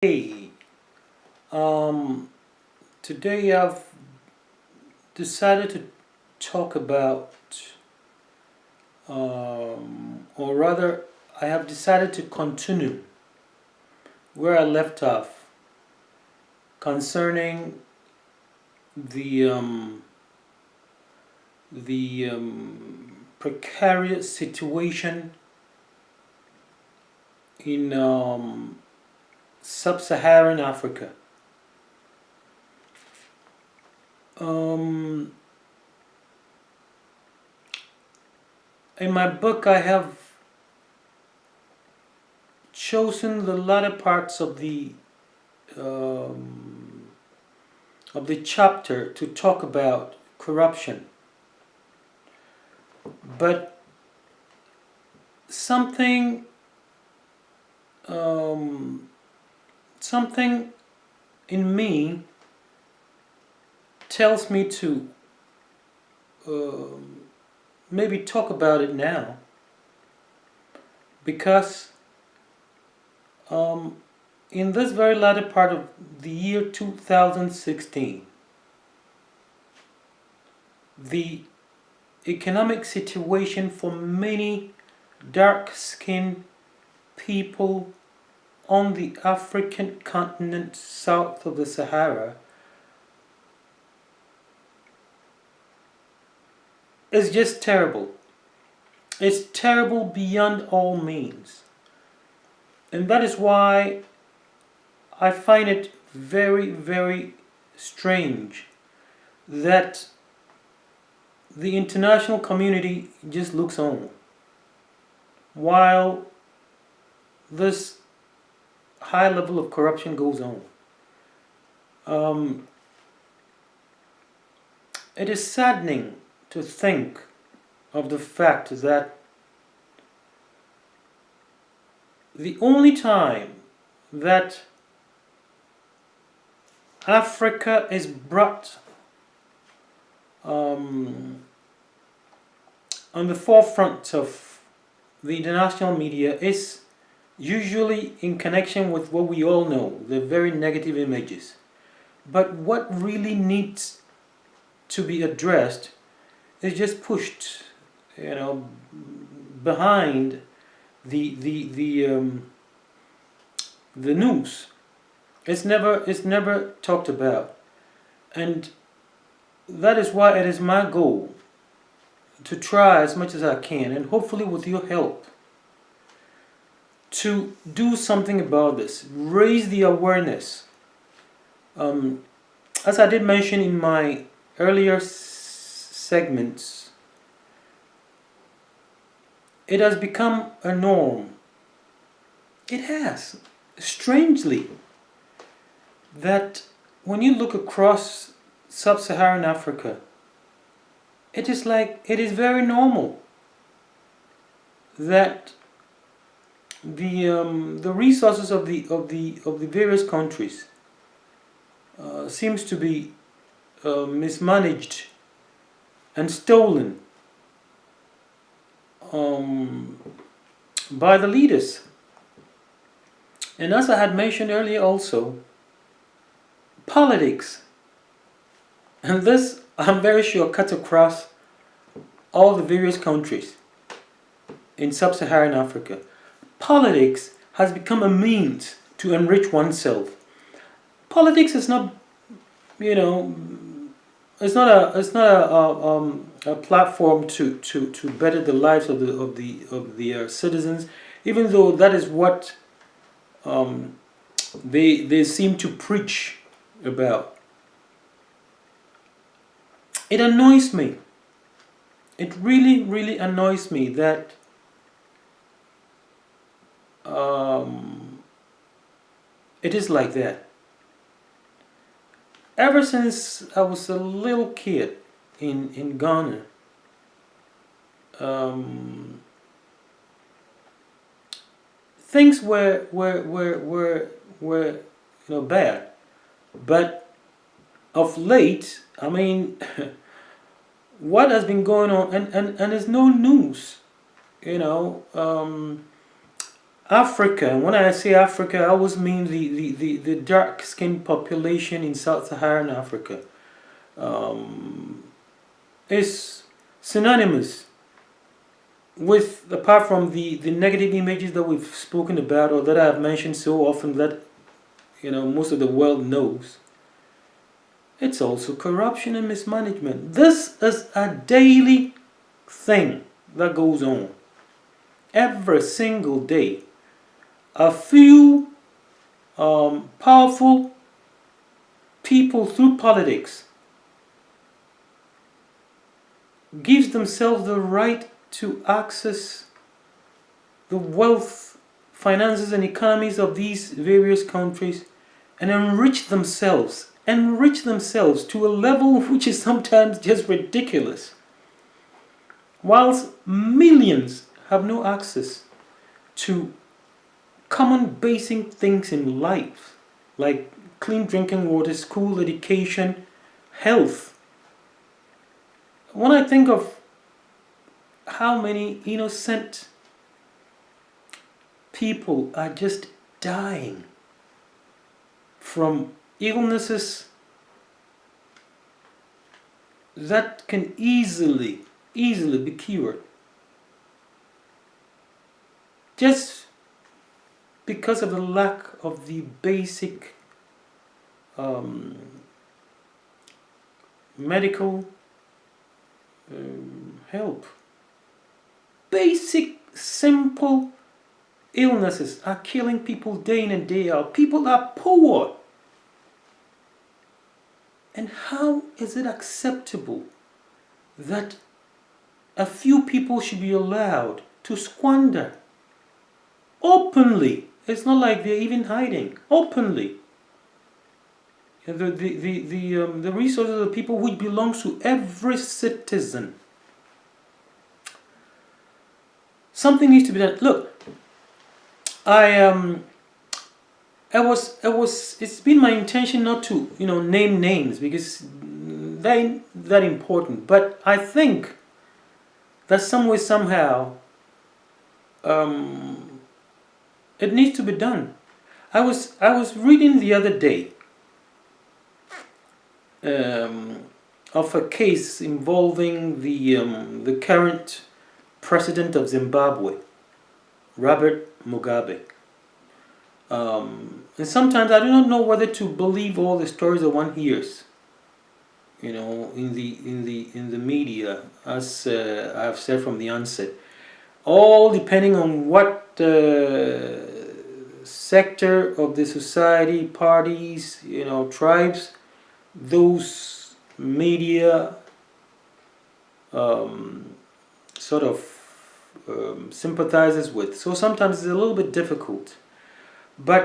Hey, um, today I've decided to talk about, or rather, I have decided to continue where I left off concerning the precarious situation in Sub-Saharan Africa. Um, in my book, I have chosen the latter parts of the chapter to talk about corruption, but something something in me tells me to maybe talk about it now, because in this very latter part of the year 2016, the economic situation for many dark-skinned people on the African continent south of the Sahara is just terrible. It's terrible beyond all means. And that is why I find it very, very strange that the international community just looks on while this high level of corruption goes on. It is saddening to think of the fact that the only time that Africa is brought on the forefront of the international media is usually in connection with what we all know, the very negative images. But what really needs to be addressed is just pushed, behind the news. It's never talked about, and that is why it is my goal to try as much as I can, and hopefully with your help, to do something about this, raise the awareness. As I did mention in my earlier segments, it has become a norm. It has, strangely, that when you look across Sub-Saharan Africa, it is very normal that the resources of the various countries seems to be mismanaged and stolen by the leaders. And as I had mentioned earlier also, politics, and this I'm very sure cuts across all the various countries in Sub-Saharan Africa. Politics has become a means to enrich oneself. Politics is not, it's not a platform to better the lives of the citizens, even though that is what they seem to preach about. It annoys me. It really, really annoys me that it is like that. Ever since I was a little kid in Ghana, things were bad, but of late, I mean, what has been going on, and it's no news, Africa, and when I say Africa, I always mean the dark-skinned population in Sub-Saharan Africa, is synonymous with, apart from the negative images that we've spoken about or that I've mentioned so often that most of the world knows, it's also corruption and mismanagement. This is a daily thing that goes on every single day. A few powerful people through politics gives themselves the right to access the wealth, finances and economies of these various countries and enrich themselves to a level which is sometimes just ridiculous, whilst millions have no access to common basic things in life like clean drinking water, school education, health. When I think of how many innocent people are just dying from illnesses that can easily be cured, just because of the lack of the basic medical help. Basic, simple illnesses are killing people day in and day out. People are poor. And how is it acceptable that a few people should be allowed to squander openly? It's not like they're even hiding. Openly. The resources of the people which belongs to every citizen. Something needs to be done. Look, it's been my intention not to, name names because they ain't that important. But I think that some way, somehow, it needs to be done. I was reading the other day of a case involving the current president of Zimbabwe, Robert Mugabe. And sometimes I do not know whether to believe all the stories that one hears, in the media, as I have said from the onset, all depending on what sector of the society, parties, tribes, those media sort of sympathizes with. So sometimes it's a little bit difficult. But